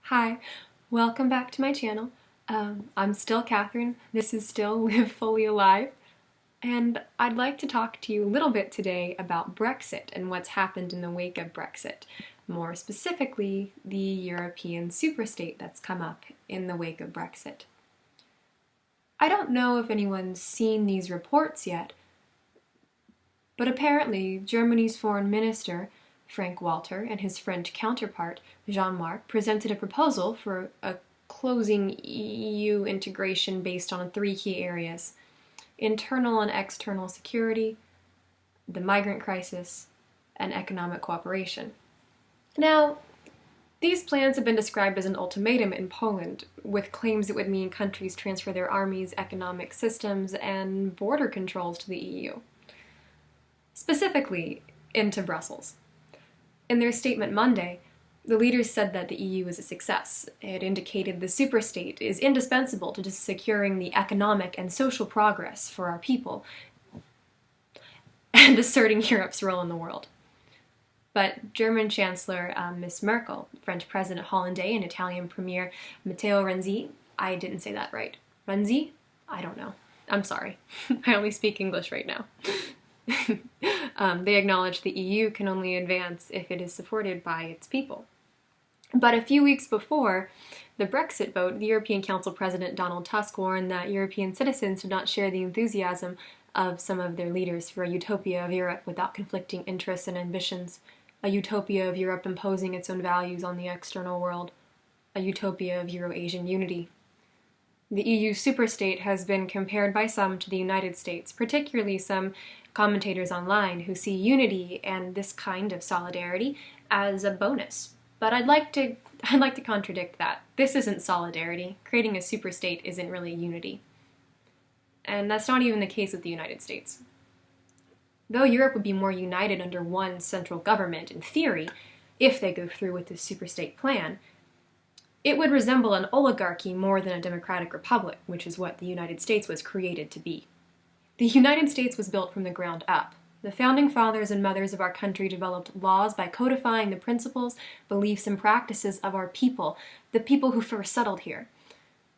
Hi, welcome back to my channel. I'm still Catherine. This is still Live Fully Alive. And I'd like to talk to you a little bit today about Brexit and what's happened in the wake of Brexit. More specifically, the European superstate that's come up in the wake of Brexit. I don't know if anyone's seen these reports yet, but apparently Germany's foreign minister, Frank-Walter, and his French counterpart, Jean-Marc, presented a proposal for a closing EU integration based on 3 key areas: internal and external security, the migrant crisis, and economic cooperation. Now, these plans have been described as an ultimatum in Poland, with claims it would mean countries transfer their armies, economic systems, and border controls to the EU. Specifically, into Brussels. In their statement Monday, the leaders said that the EU is a success. It indicated the superstate is indispensable to securing the economic and social progress for our people and asserting Europe's role in the world. But German Chancellor Ms. Merkel, French President Hollandais, and Italian Premier Matteo Renzi, I didn't say that right. Renzi? I don't know. I'm sorry. I only speak English right now. They acknowledge the EU can only advance if it is supported by its people. But a few weeks before the Brexit vote, the European Council President Donald Tusk warned that European citizens did not share the enthusiasm of some of their leaders for a utopia of Europe without conflicting interests and ambitions, a utopia of Europe imposing its own values on the external world, a utopia of Euro-Asian unity. The EU superstate has been compared by some to the United States, particularly some commentators online who see unity and this kind of solidarity as a bonus. But I'd like to contradict that. This isn't solidarity. Creating a superstate isn't really unity. And that's not even the case with the United States. Though Europe would be more united under one central government in theory, if they go through with this superstate plan, it would resemble an oligarchy more than a democratic republic, which is what the United States was created to be. The United States was built from the ground up. The founding fathers and mothers of our country developed laws by codifying the principles, beliefs, and practices of our people, the people who first settled here.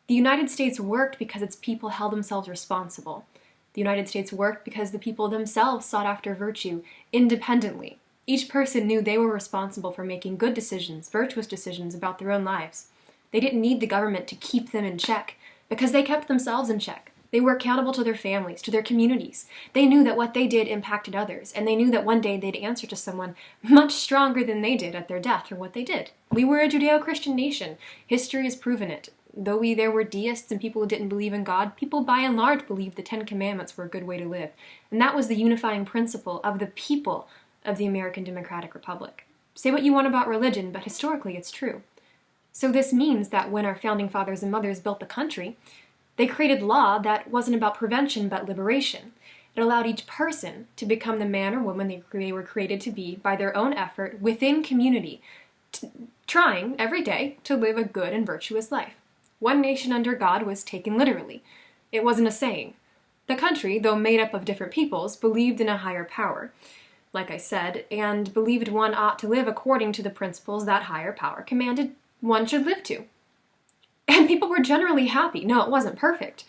The United States worked because its people held themselves responsible. The United States worked because the people themselves sought after virtue independently. Each person knew they were responsible for making good decisions, virtuous decisions about their own lives. They didn't need the government to keep them in check because they kept themselves in check. They were accountable to their families, to their communities. They knew that what they did impacted others, and they knew that one day they'd answer to someone much stronger than they did at their death for what they did. We were a Judeo-Christian nation. History has proven it. Though there were deists and people who didn't believe in God, people by and large believed the 10 Commandments were a good way to live. And that was the unifying principle of the people of the American Democratic Republic. Say what you want about religion, but historically it's true. So this means that when our founding fathers and mothers built the country, they created law that wasn't about prevention but liberation. It allowed each person to become the man or woman they were created to be by their own effort within community, trying every day to live a good and virtuous life. One nation under God was taken literally. It wasn't a saying. The country, though made up of different peoples, believed in a higher power, like I said, and believed one ought to live according to the principles that higher power commanded one should live to. And people were generally happy. No, it wasn't perfect.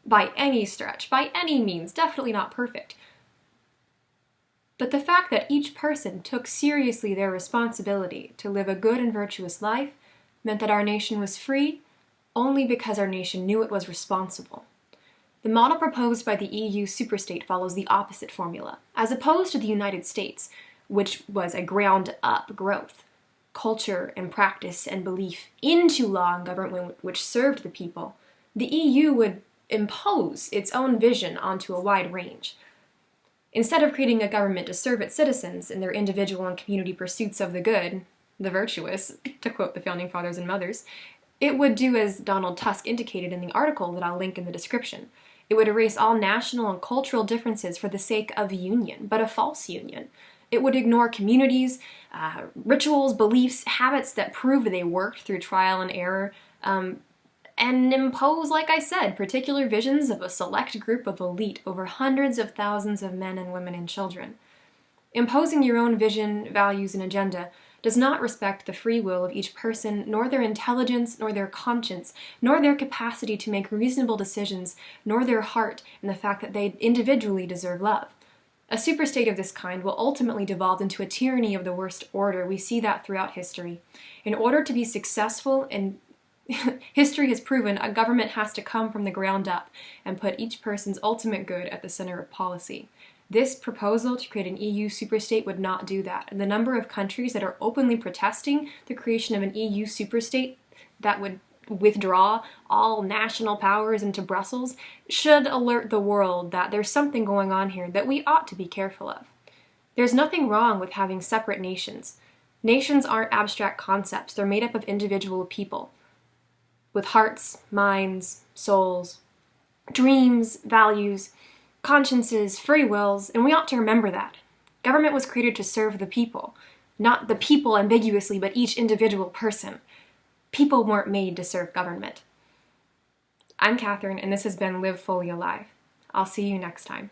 By any stretch, by any means, definitely not perfect. But the fact that each person took seriously their responsibility to live a good and virtuous life meant that our nation was free only because our nation knew it was responsible. The model proposed by the EU superstate follows the opposite formula, as opposed to the United States, which was a ground-up growth. Culture and practice and belief into law and government which served the people, the EU would impose its own vision onto a wide range. Instead of creating a government to serve its citizens in their individual and community pursuits of the good, the virtuous, to quote the founding fathers and mothers, it would do as Donald Tusk indicated in the article that I'll link in the description. It would erase all national and cultural differences for the sake of union, but a false union. It would ignore communities, rituals, beliefs, habits that proved they worked through trial and error, and impose, like I said, particular visions of a select group of elite over hundreds of thousands of men and women and children. Imposing your own vision, values, and agenda does not respect the free will of each person, nor their intelligence, nor their conscience, nor their capacity to make reasonable decisions, nor their heart and the fact that they individually deserve love. A superstate of this kind will ultimately devolve into a tyranny of the worst order. We see that throughout history. In order to be successful, and history has proven, a government has to come from the ground up and put each person's ultimate good at the center of policy. This proposal to create an EU superstate would not do that, and the number of countries that are openly protesting the creation of an EU superstate that would withdraw all national powers into Brussels should alert the world that there's something going on here that we ought to be careful of. There's nothing wrong with having separate nations. Nations aren't abstract concepts. They're made up of individual people with hearts, minds, souls, dreams, values, consciences, free wills, and we ought to remember that. Government was created to serve the people, not the people ambiguously, but each individual person. People weren't made to serve government. I'm Catherine, and this has been Live Fully Alive. I'll see you next time.